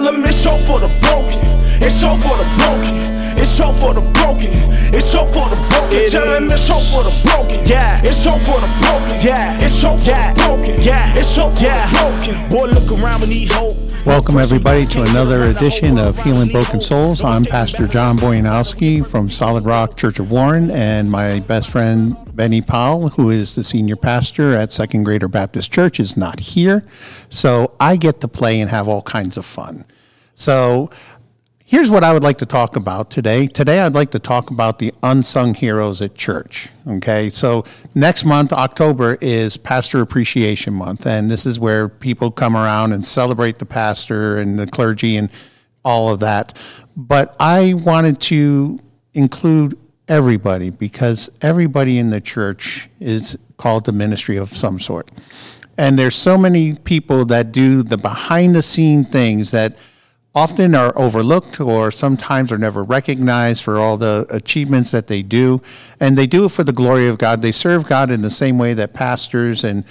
Tell them it's so for the broken. It's so for the broken. It's so for the broken. It's so for the broken. Tell them it's so for the broken. Yeah. It's so for the broken. Yeah. It's so for the broken. Yeah. It's so for the broken. Boy, look around, we need hope. Welcome everybody to another edition of Healing Broken Souls. I'm Pastor John Boyanowski from Solid Rock Church of Warren, and my best friend Benny Powell, who is the senior pastor at Second Grader Baptist Church, is not here. So I get to play and have all kinds of fun. So here's what I would like to talk about today. Today, I'd like to talk about the unsung heroes at church. Okay, so next month, October, is Pastor Appreciation Month, and this is where people come around and celebrate the pastor and the clergy and all of that. But I wanted to include everybody, because everybody in the church is called to ministry of some sort. And there's so many people that do the behind-the-scene things that often are overlooked or sometimes are never recognized for all the achievements that they do. And they do it for the glory of God. They serve God in the same way that pastors and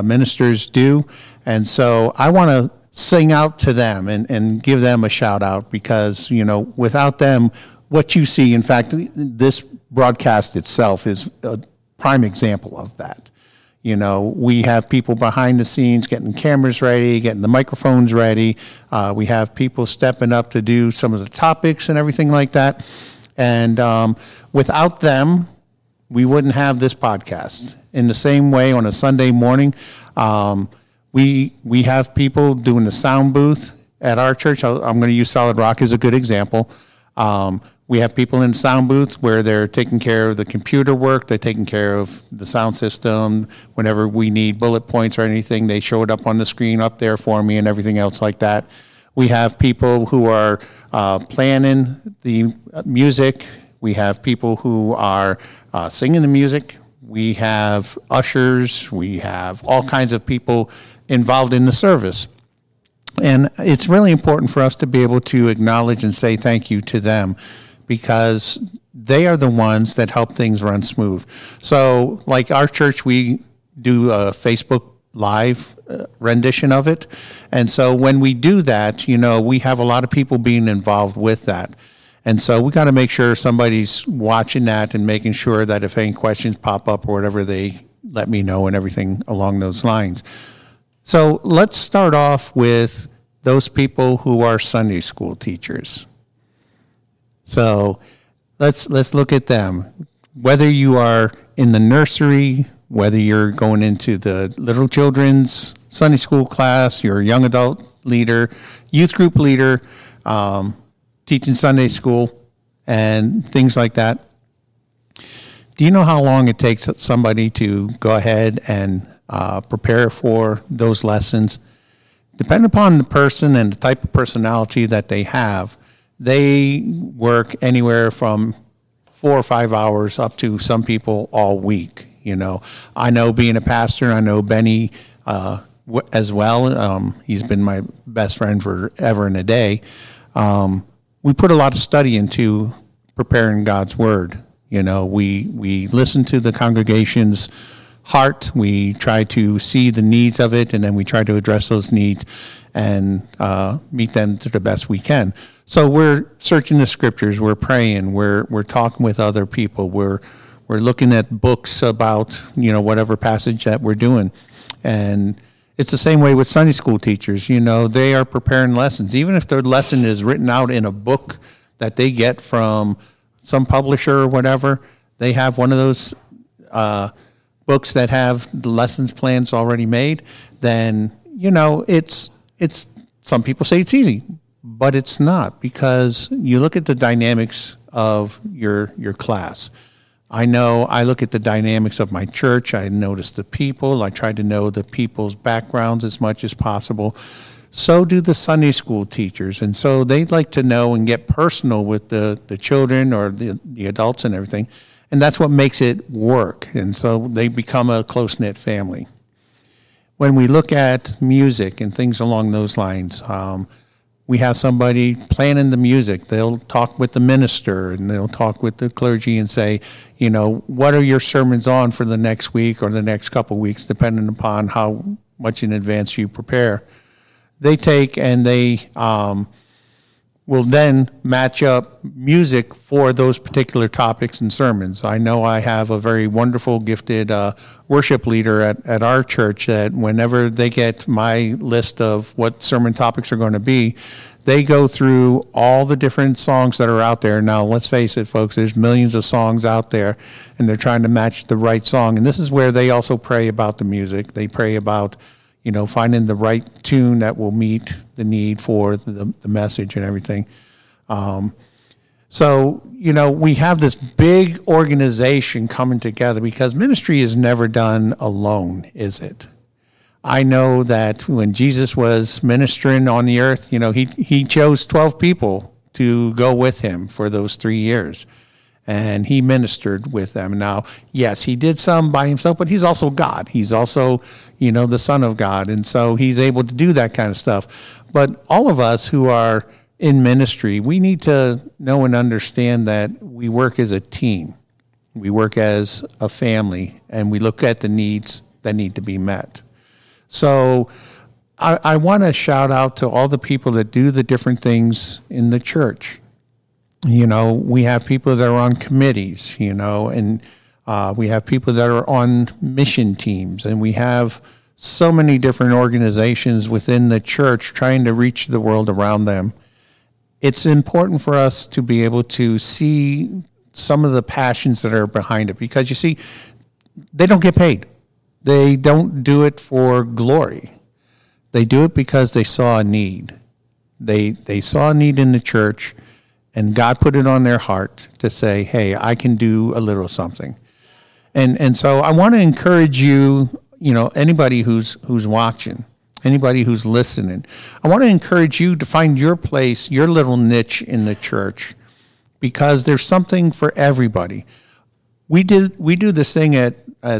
ministers do. And so I want to sing out to them and give them a shout out, because, you know, without them, what you see, in fact, this broadcast itself is a prime example of that. You know, we have people behind the scenes getting cameras ready, getting the microphones ready. We have people stepping up to do some of the topics and everything like that. And without them, we wouldn't have this podcast. In the same way, on a Sunday morning, we have people doing the sound booth at our church. I'm going to use Solid Rock as a good example. We have people in the sound booth where they're taking care of the computer work. They're taking care of the sound system. Whenever we need bullet points or anything, they show it up on the screen up there for me and everything else like that. We have people who are planning the music. We have people who are singing the music. We have ushers. We have all kinds of people involved in the service. And it's really important for us to be able to acknowledge and say thank you to them, because they are the ones that help things run smooth. So like our church, we do a Facebook Live rendition of it. And so when we do that, you know, we have a lot of people being involved with that. And so we got to make sure somebody's watching that and making sure that if any questions pop up or whatever, they let me know and everything along those lines. So let's start off with those people who are Sunday school teachers. So let's look at them. Whether you are in the nursery, whether you're going into the little children's Sunday school class, you're a young adult leader, youth group leader, teaching Sunday school, and things like that. Do you know how long it takes somebody to go ahead and prepare for those lessons? Depending upon the person and the type of personality that they have, they work anywhere from 4 or 5 hours up to some people all week. You know, I know, being a pastor, I know Benny as well. He's been my best friend forever and a day. We put a lot of study into preparing God's word. You know, we listen to the congregation's heart. We try to see the needs of it, and then we try to address those needs and meet them to the best we can. So we're searching the scriptures, we're praying, we're talking with other people, we're looking at books about, you know, whatever passage that we're doing. And it's the same way with Sunday school teachers. You know, they are preparing lessons. Even if their lesson is written out in a book that they get from some publisher or whatever, they have one of those books that have the lessons plans already made, then, you know, it's some people say it's easy, but it's not, because you look at the dynamics of your class. I know I look at the dynamics of my church. I notice the people. I try to know the people's backgrounds as much as possible. So do the Sunday school teachers. And so they'd like to know and get personal with the children or the adults and everything. And that's what makes it work. And so they become a close-knit family. When we look at music and things along those lines, we have somebody planning the music. They'll talk with the minister and they'll talk with the clergy and say, you know, what are your sermons on for the next week or the next couple of weeks, depending upon how much in advance you prepare. they take and they will then match up music for those particular topics and sermons. I know I have a very wonderful, gifted worship leader at our church that whenever they get my list of what sermon topics are going to be, they go through all the different songs that are out there. Now, let's face it, folks, there's millions of songs out there, and they're trying to match the right song. And this is where they also pray about the music. They pray about, you know, finding the right tune that will meet the need for the message and everything. So, you know, we have this big organization coming together because ministry is never done alone, is it? I know that when Jesus was ministering on the earth, you know, he chose 12 people to go with him for those 3 years. And he ministered with them. Now, yes, he did some by himself, but he's also God. He's also, you know, the Son of God. And so he's able to do that kind of stuff. But all of us who are in ministry, we need to know and understand that we work as a team. We work as a family, and we look at the needs that need to be met. So I want to shout out to all the people that do the different things in the church. You know, we have people that are on committees, you know, and we have people that are on mission teams, and we have so many different organizations within the church trying to reach the world around them. It's important for us to be able to see some of the passions that are behind it, because you see, they don't get paid. They don't do it for glory. They do it because they saw a need. They saw a need in the church, and God put it on their heart to say, hey, I can do a little something. And so I want to encourage you, you know, anybody who's watching, anybody who's listening, I want to encourage you to find your place, your little niche in the church, because there's something for everybody. We do this thing at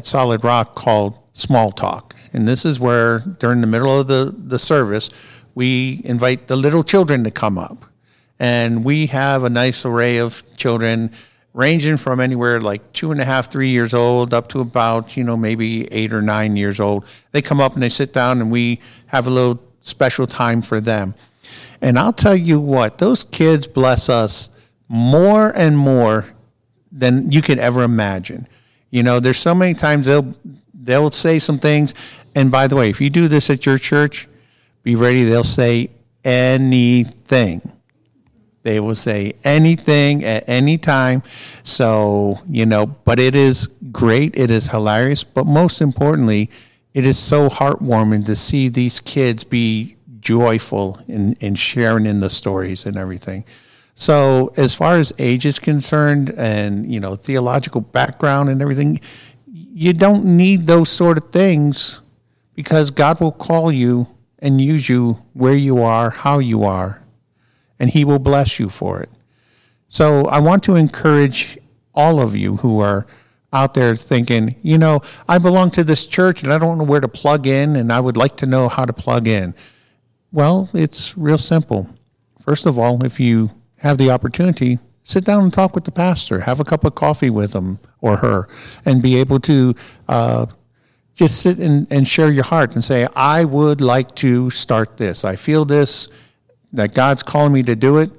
Solid Rock called Small Talk. And this is where, during the middle of the service, we invite the little children to come up. And we have a nice array of children ranging from anywhere like 2.5, 3 years old up to about, you know, maybe 8 or 9 years old. They come up and they sit down, and we have a little special time for them. And I'll tell you what, those kids bless us more and more than you could ever imagine. You know, there's so many times they'll say some things. And by the way, if you do this at your church, be ready. They'll say anything. They will say anything at any time. So, you know, but it is great. It is hilarious. But most importantly, it is so heartwarming to see these kids be joyful in sharing in the stories and everything. So as far as age is concerned, and, you know, theological background and everything, you don't need those sort of things, because God will call you and use you where you are, how you are, and he will bless you for it. So I want to encourage all of you who are out there thinking, you know, I belong to this church and I don't know where to plug in, and I would like to know how to plug in. Well, it's real simple. First of all, if you have the opportunity, sit down and talk with the pastor. Have a cup of coffee with him or her, and be able to just sit and share your heart and say, I would like to start this. I feel this, that God's calling me to do it.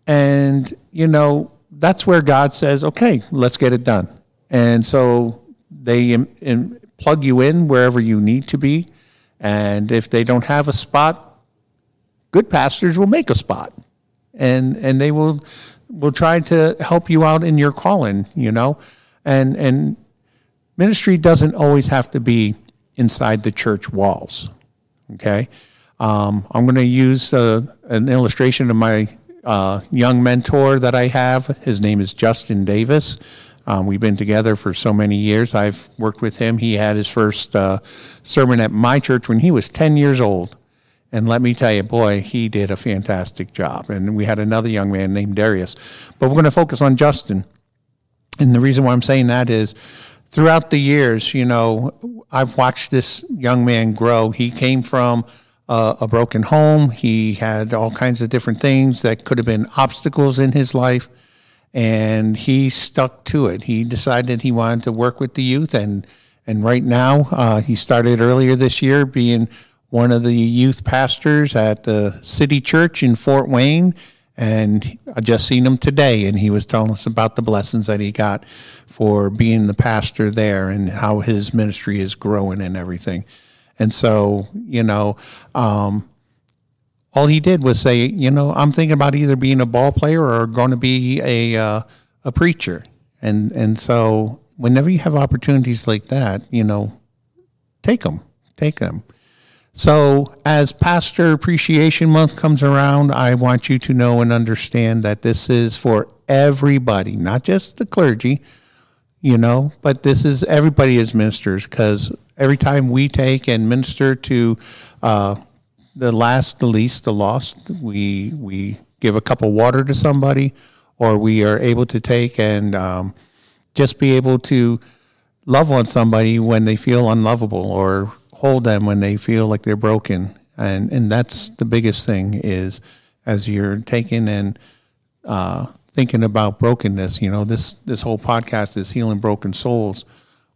And, you know, that's where God says, okay, let's get it done. And so they plug you in wherever you need to be. And if they don't have a spot, good pastors will make a spot. And they will try to help you out in your calling, you know. And ministry doesn't always have to be inside the church walls, okay? I'm going to use an illustration of my young mentor that I have. His name is Justin Davis. We've been together for so many years. I've worked with him. He had his first sermon at my church when he was 10 years old. And let me tell you, boy, he did a fantastic job. And we had another young man named Darius. But we're going to focus on Justin. And the reason why I'm saying that is, throughout the years, you know, I've watched this young man grow. He came from a broken home. He had all kinds of different things that could have been obstacles in his life. And he stuck to it. He decided he wanted to work with the youth. And right now, he started earlier this year being one of the youth pastors at the City Church in Fort Wayne, and I just seen him today, and he was telling us about the blessings that he got for being the pastor there and how his ministry is growing and everything. And so, all he did was say, I'm thinking about either being a ball player or going to be a preacher. And so whenever you have opportunities like that, take them. So as Pastor Appreciation Month comes around, I want you to know and understand that this is for everybody, not just the clergy, but this is everybody as ministers, because every time we take and minister to the last, the least, the lost, we give a cup of water to somebody, or we are able to take and just be able to love on somebody when they feel unlovable, or hold them when they feel like they're broken. And that's the biggest thing, is as you're taking and thinking about brokenness, this whole podcast is Healing Broken Souls.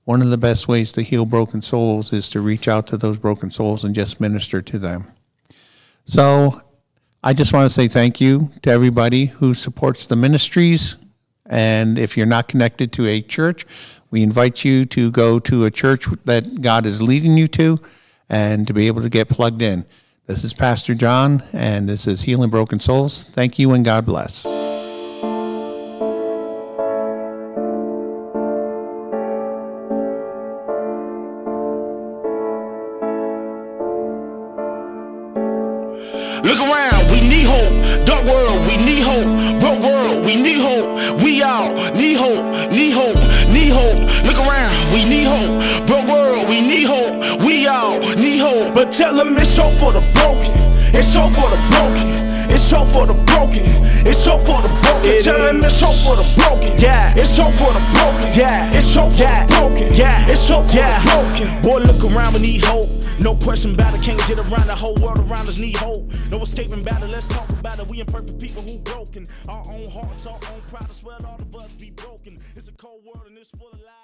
One of the best ways to heal broken souls is to reach out to those broken souls and just minister to them. So I just want to say thank you to everybody who supports the ministries. And if you're not connected to a church, we invite you to go to a church that God is leading you to, and to be able to get plugged in. This is Pastor John, and this is Healing Broken Souls. Thank you, and God bless. Look around, we need hope. Dark world, we need hope. Broke world, we need hope. We all need hope, need hope, need hope. Look around, we need hope. Broke world, we need hope. We all need hope. But tell them it's hope for the broken. It's hope for the broken. It's hope for the broken. It's hope for the broken. Tell them it's hope for the broken. Yeah, it's hope for the broken. Yeah, it's hope for the broken. Yeah, it's hope for the broken. Boy, look around, we need hope. No question about it, can't get around, the whole world around us need hope. No escaping about it, let's talk about it. We imperfect people who broken. Our own hearts, our own pride, I swear all of us be broken. It's a cold world and it's full of lies.